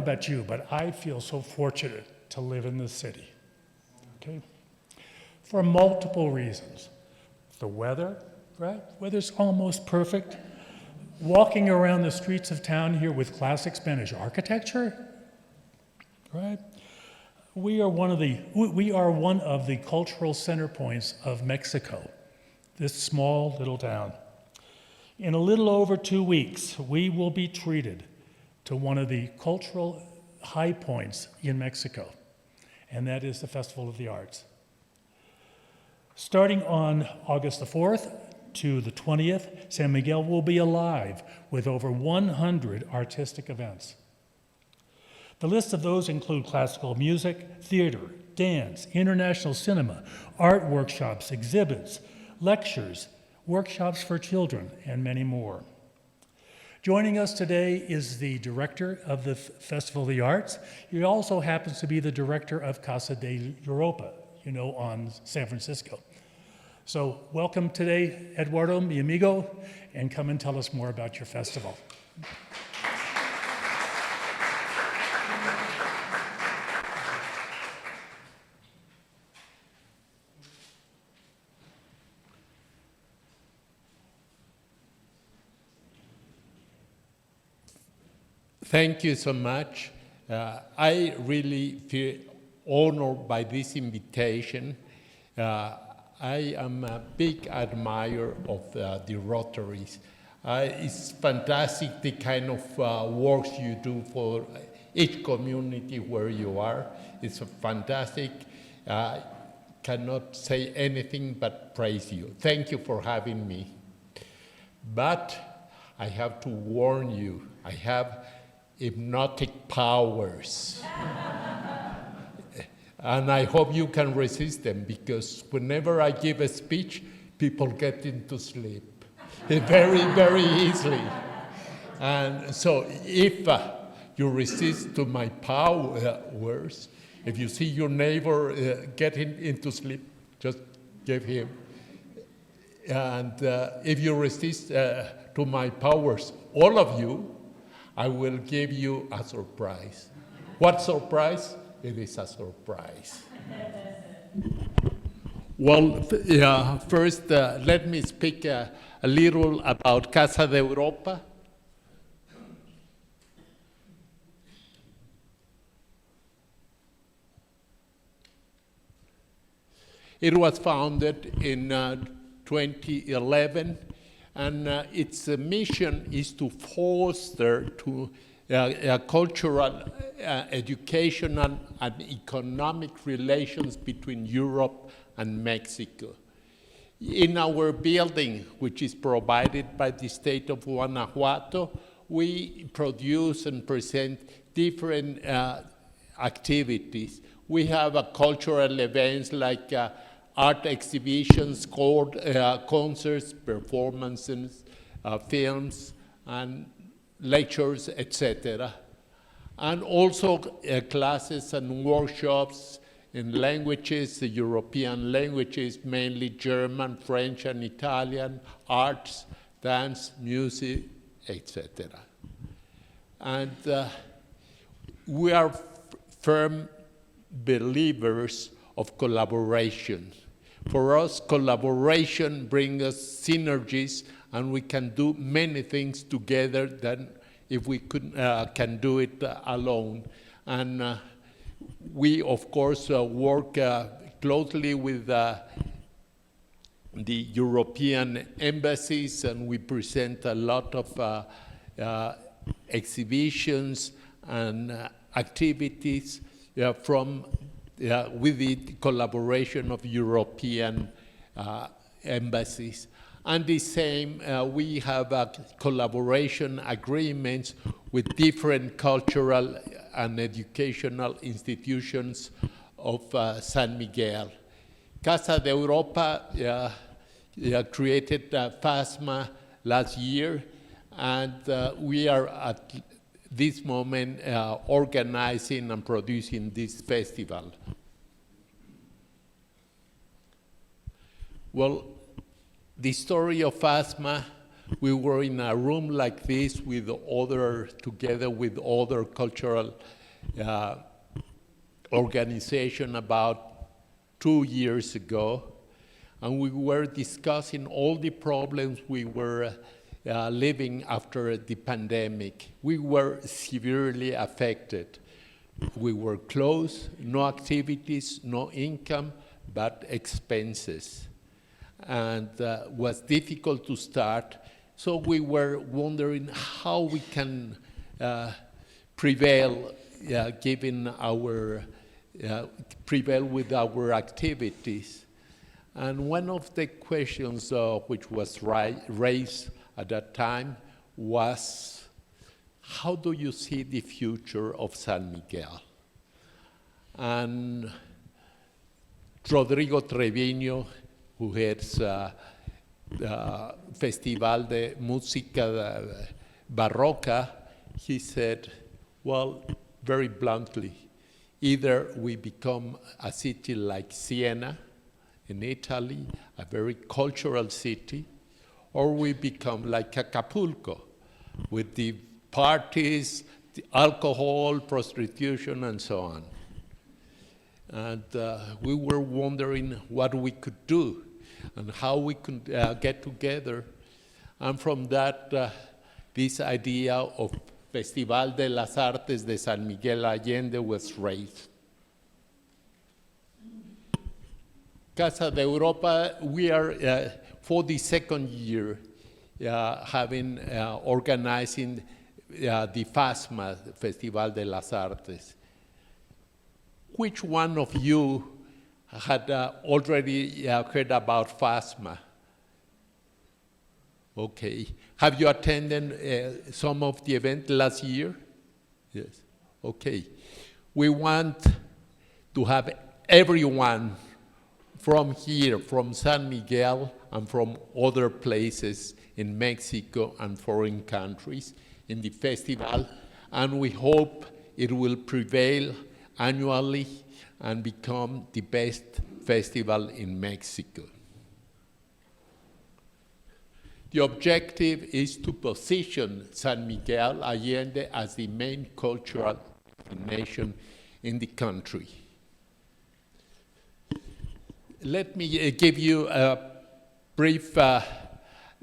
about you, but I feel so fortunate to live in this city, okay? For multiple reasons. The weather, right? Weather's almost perfect. Walking around the streets of town here with classic Spanish architecture, right? We are one of the cultural center points of Mexico, this small little town. In a little over 2 weeks, we will be treated to one of the cultural high points in Mexico, and that is the Festival of the Arts. Starting on August the 4th to the 20th, San Miguel will be alive with over 100 artistic events. The list of those include classical music, theater, dance, international cinema, art workshops, exhibits, lectures, workshops for children, and many more. Joining us today is the director of the Festival of the Arts. He also happens to be the director of Casa de Europa, on San Francisco. So welcome today, Eduardo, mi amigo, and come and tell us more about your festival. Thank you so much. I really feel honored by this invitation. I am a big admirer of the Rotaries. It's fantastic the kind of works you do for each community where you are. It's fantastic. Cannot say anything but praise you. Thank you for having me. But I have to warn you, I have hypnotic powers. And I hope you can resist them, because whenever I give a speech, people get into sleep very, very easily. And so if you resist to my powers, if you see your neighbor getting into sleep, just give him. And if you resist to my powers, all of you, I will give you a surprise. What surprise? It is a surprise. Well, first, let me speak a little about Casa de Europa. It was founded in 2011. And its mission is to foster cultural, educational, and economic relations between Europe and Mexico. In our building, which is provided by the state of Guanajuato, we produce and present different activities. We have cultural events like art exhibitions, concerts, performances, films, and lectures, etc. And also classes and workshops in languages, the European languages, mainly German, French, and Italian, arts, dance, music, etc. And we are firm believers of collaboration. For us, collaboration brings us synergies, and we can do many things together than if we can do it alone. And we, of course, work closely with the European embassies, and we present a lot of exhibitions and activities with the collaboration of European embassies. And the same, we have collaboration agreements with different cultural and educational institutions of San Miguel. Casa de Europa created FASMA last year, and we are at this moment organizing and producing this festival. Well, the story of FASMA We were in a room like this together with other cultural organization about 2 years ago, and we were discussing all the problems we were living after the pandemic. We were severely affected. We were closed, no activities, no income, but expenses. And was difficult to start. So we were wondering how we can prevail, prevail with our activities. And one of the questions which was raised at that time was, how do you see the future of San Miguel? And Rodrigo Treviño, who heads Festival de Música Barroca, he said, well, very bluntly, either we become a city like Siena in Italy, a very cultural city, or we become like Acapulco with the parties, the alcohol, prostitution, and so on. And we were wondering what we could do and how we could get together. And from that, this idea of Festival de las Artes de San Miguel Allende was raised. Casa de Europa, we are for the second year organizing the FASMA, Festival de las Artes. Which one of you had already heard about FASMA? Okay. Have you attended some of the event last year? Yes. Okay. We want to have everyone from here, from San Miguel and from other places in Mexico and foreign countries in the festival, and we hope it will prevail annually and become the best festival in Mexico. The objective is to position San Miguel Allende as the main cultural destination in the country. Let me give you a brief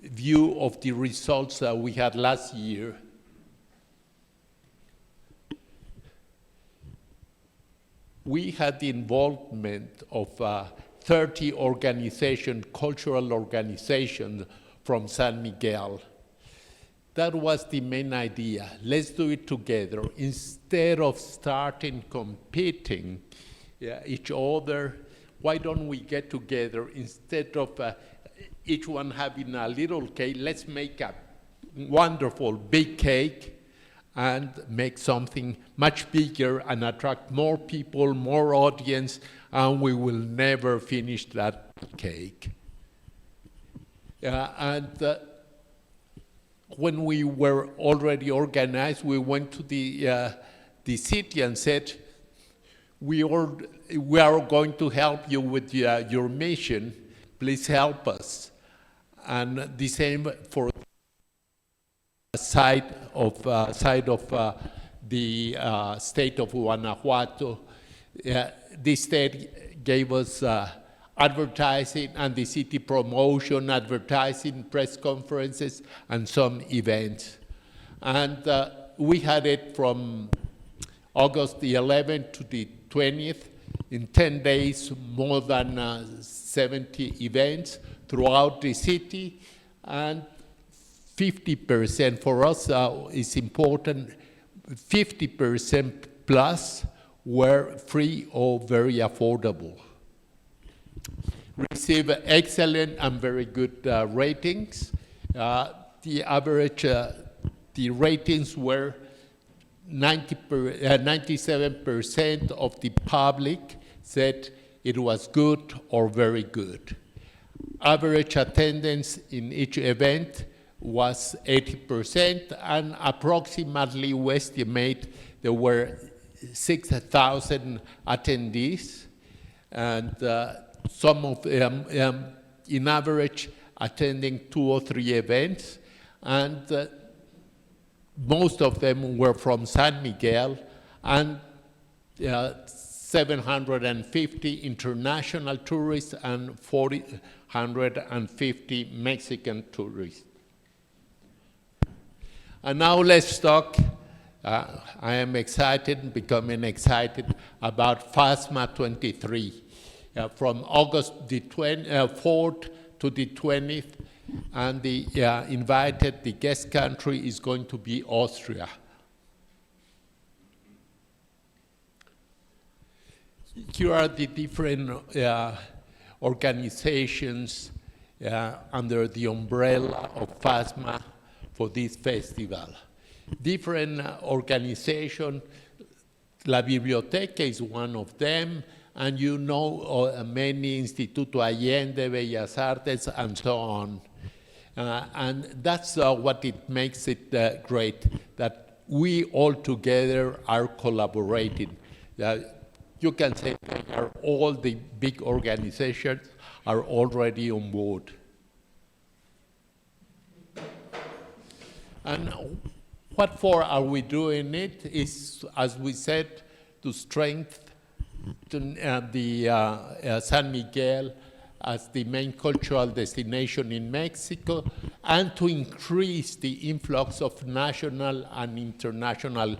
view of the results that we had last year. We had the involvement of 30 cultural organizations from San Miguel. That was the main idea. Let's do it together. Instead of starting competing each other, why don't we get together? Instead of each one having a little cake, let's make a wonderful big cake and make something much bigger and attract more people, more audience, and we will never finish that cake. When we were already organized, we went to the city and said, we are going to help you with your mission. Please help us. And the same for side of the state of Guanajuato. The state gave us advertising and the city promotion, advertising, press conferences, and some events. And we had it from August the 11th to the 20th. In 10 days, more than 70 events throughout the city, and 50% for us is important, 50% plus were free or very affordable. Receive excellent and very good ratings. The average, the ratings were 97% of the public said it was good or very good. Average attendance in each event was 80%, and approximately we estimate there were 6,000 attendees, and some of them, in average, attending 2 or 3 events, and most of them were from San Miguel, and 750 international tourists and 450 Mexican tourists. And now let's talk. I am excited, becoming excited about FASMA 23. From August the 4th to the 20th, and the guest country is going to be Austria. Here are the different organizations under the umbrella of FASMA for this festival. Different organizations, La Biblioteca is one of them, and you know many, Instituto Allende, Bellas Artes, and so on. And that's what it makes it great, that we all together are collaborating. You can say that all the big organizations are already on board. And what for are we doing it? Is, as we said, to strengthen the San Miguel as the main cultural destination in Mexico, and to increase the influx of national and international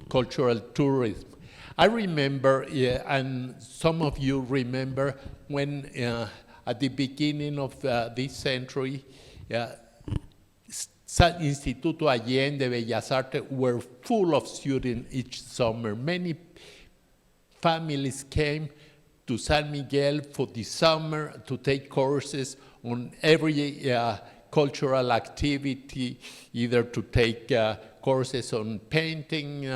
cultural tourism. I remember, and some of you remember, when at the beginning of this century, Instituto Allende, Bellas Artes were full of students each summer. Many families came to San Miguel for the summer to take courses on every cultural activity, either to take courses on painting,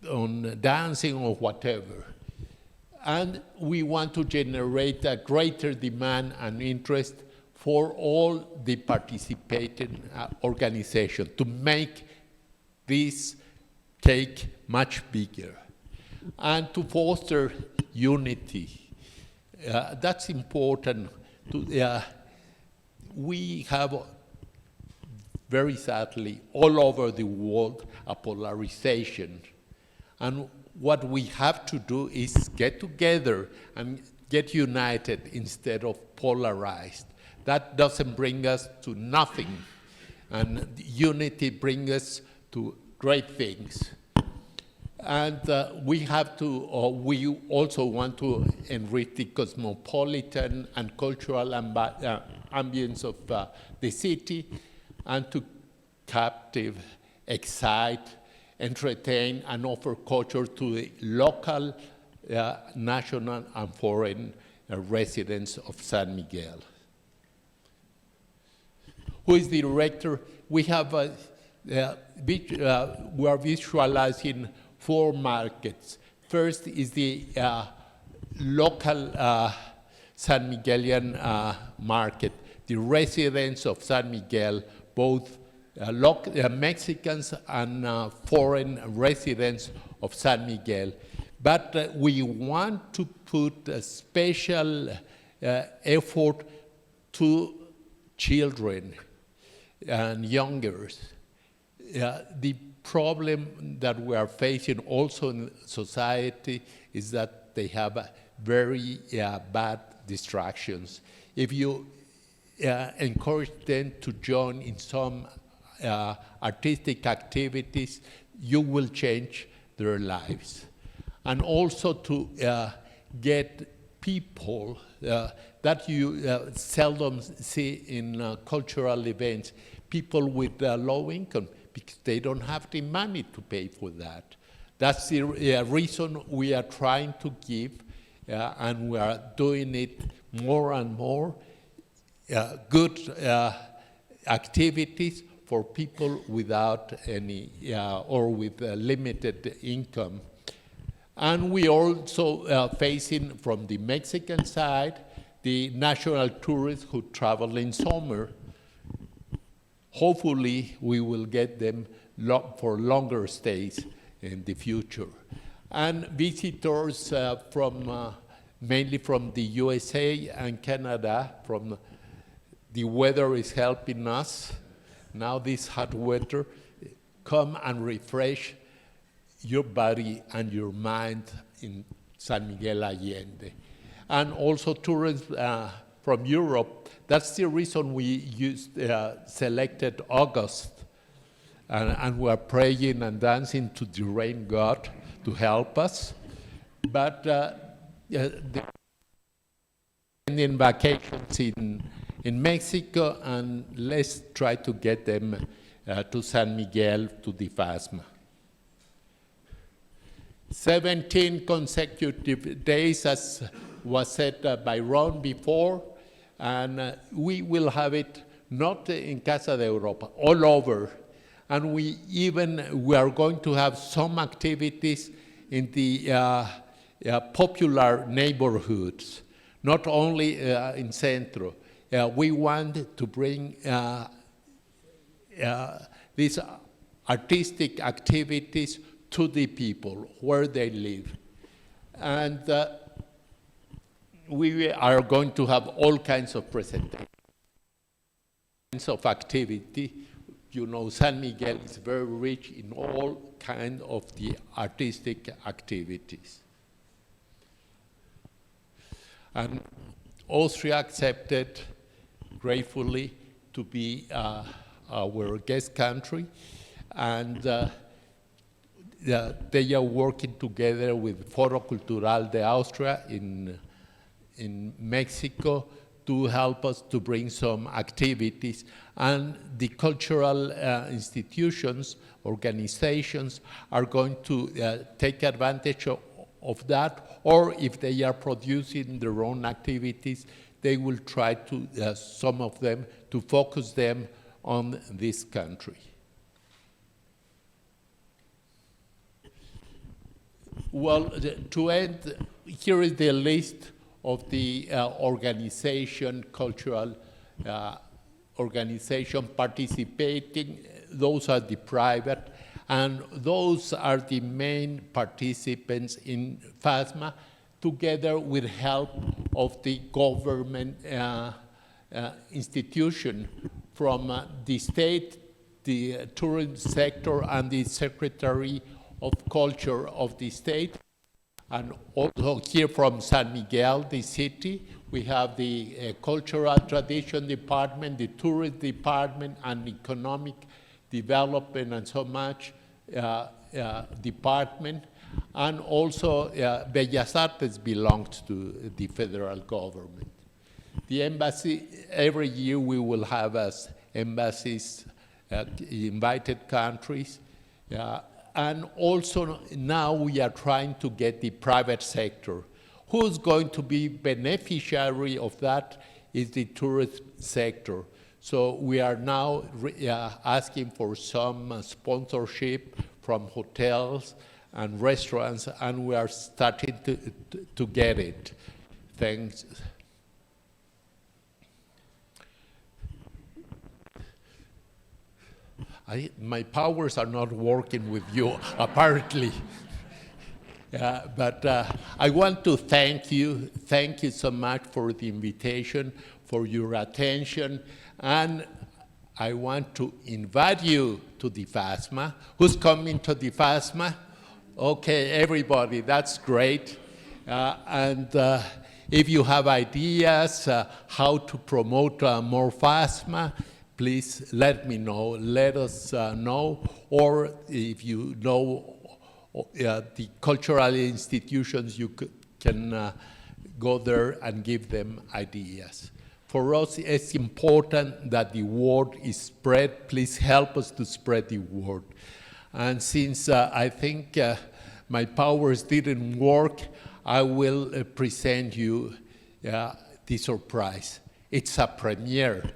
on dancing, or whatever. And we want to generate a greater demand and interest for all the participating organizations to make this cake much bigger and to foster unity. That's important. We have, very sadly, all over the world, a polarization. And what we have to do is get together and get united instead of polarized. That doesn't bring us to nothing. And unity brings us to great things. And we have to, we also want to enrich the cosmopolitan and cultural ambience of the city, and to captive, excite, entertain, and offer culture to the local, national, and foreign residents of San Miguel. Who is the director? We have, we are visualizing 4 markets. First is the local San Miguelian market, the residents of San Miguel, both Mexicans and foreign residents of San Miguel. But we want to put a special effort to children and youngers. The problem that we are facing also in society is that they have very bad distractions. If you encourage them to join in some artistic activities, you will change their lives. And also to get people that you seldom see in cultural events, people with low income, because they don't have the money to pay for that. That's the reason we are trying to give, and we are doing it more and more, good activities for people without any, or with limited income. And we also facing from the Mexican side, the national tourists who travel in summer. Hopefully, we will get them for longer stays in the future. And visitors from mainly from the USA and Canada, from the weather is helping us. Now this hot weather, come and refresh your body and your mind in San Miguel Allende. And also tourists from Europe. That's the reason we selected August. And we are praying and dancing to the rain god to help us. But they're in vacations in Mexico, and let's try to get them to San Miguel, to the FASMA. 17 consecutive days, as was said by Ron before, and we will have it not in Casa de Europa, all over. And we are going to have some activities in the popular neighborhoods, not only in Centro. We want to bring these artistic activities to the people where they live. And we are going to have all kinds of presentations, of activity. You know, San Miguel is very rich in all kinds of the artistic activities. And Austria accepted gratefully to be our guest country, and they are working together with Foro Cultural de Austria in Mexico to help us to bring some activities. And the cultural institutions, organizations are going to take advantage of that, or if they are producing their own activities, they will try to, some of them, to focus them on this country. Well, to end, here is the list of the cultural organization participating. Those are the private, and those are the main participants in FASMA, together with help of the government institution from the state, the tourism sector, and the Secretary of Culture of the state. And also here from San Miguel, the city, we have the Cultural Tradition Department, the Tourism Department, and Economic Development and so much department. And also Bellas Artes belongs to the federal government. The embassy, every year we will have as embassies invited countries. And also now we are trying to get the private sector. Who's going to be beneficiary of that is the tourist sector. So we are now asking for some sponsorship from hotels and restaurants, and we are starting to get it. Thanks. My powers are not working with you, apparently. But I want to thank you. Thank you so much for the invitation, for your attention. And I want to invite you to the FASMA. Who's coming to the FASMA? Okay, everybody, that's great. And if you have ideas how to promote more FASMA, please let me know, let us know, or if you know the cultural institutions, you can go there and give them ideas. For us, it's important that the word is spread. Please help us to spread the word. And since I think my powers didn't work, I will present you the surprise. It's a premiere.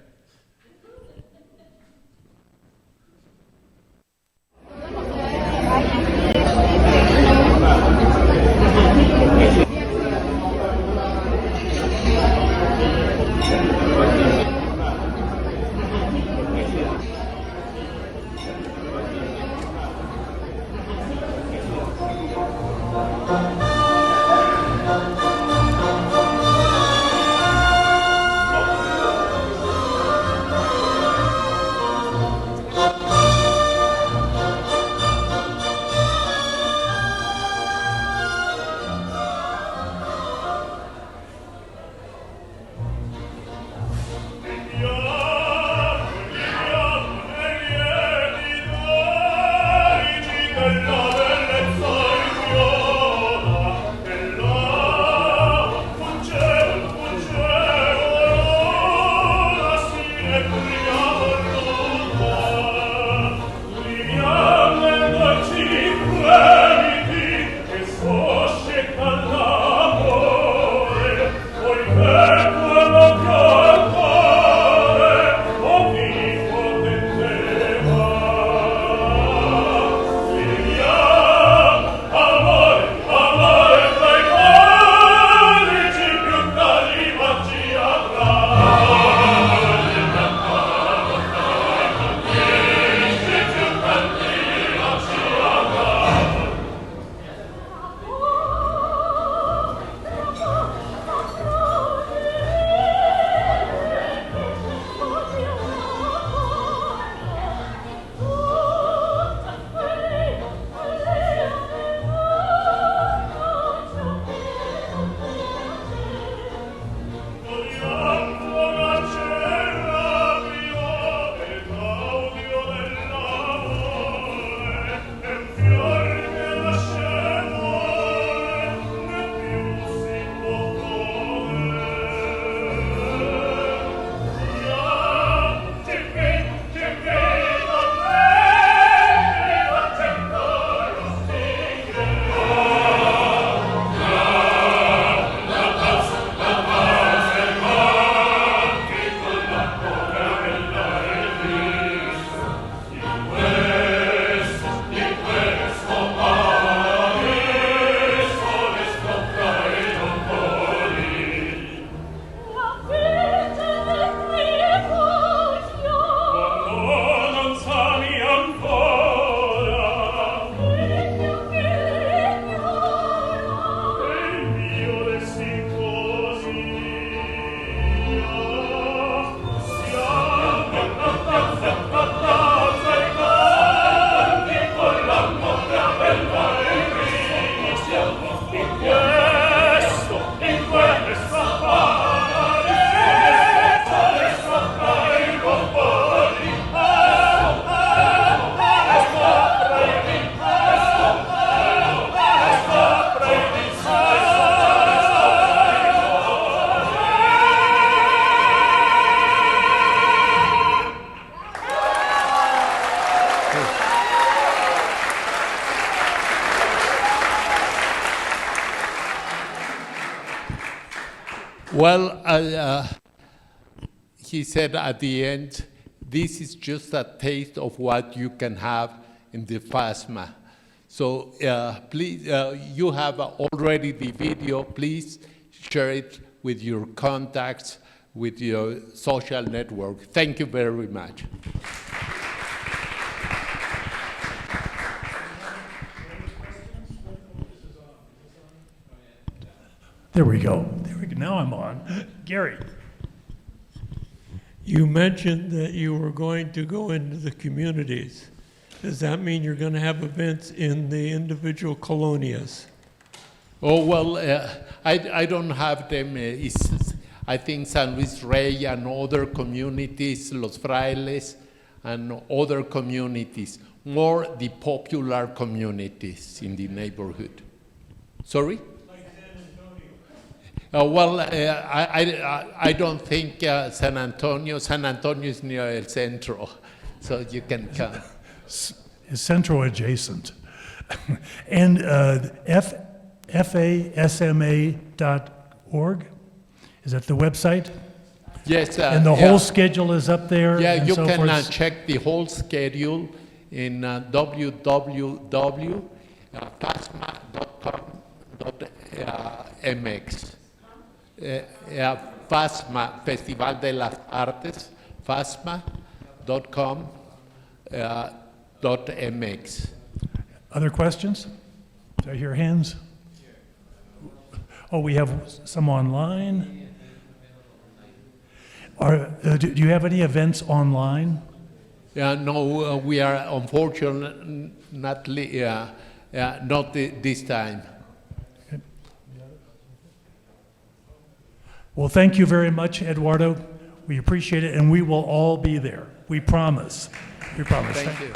Well, he said at the end, this is just a taste of what you can have in the FASMA. So please, you have already the video. Please share it with your contacts, with your social network. Thank you very much. There we go. There we go. Now I'm on. Gary. You mentioned that you were going to go into the communities. Does that mean you're going to have events in the individual colonias? Oh, well, I don't have them. I think San Luis Rey and other communities, Los Frailes and other communities, more the popular communities in the neighborhood. Sorry? Well, I don't think San Antonio is near El Centro, so you can come. Is Centro adjacent. And FASMA.org, is that the website? Yes. And the whole schedule is up there? Yeah, and you so can forth? check the whole schedule in www.fasma.com.mx. FASMA, Festival de las Artes, fasma.com.mx. Other questions? Do I hear hands? Oh, we have some online. Do you have any events online? No, we are unfortunately not this time. Well, thank you very much, Eduardo. We appreciate it, and we will all be there. We promise. We promise. Thank you.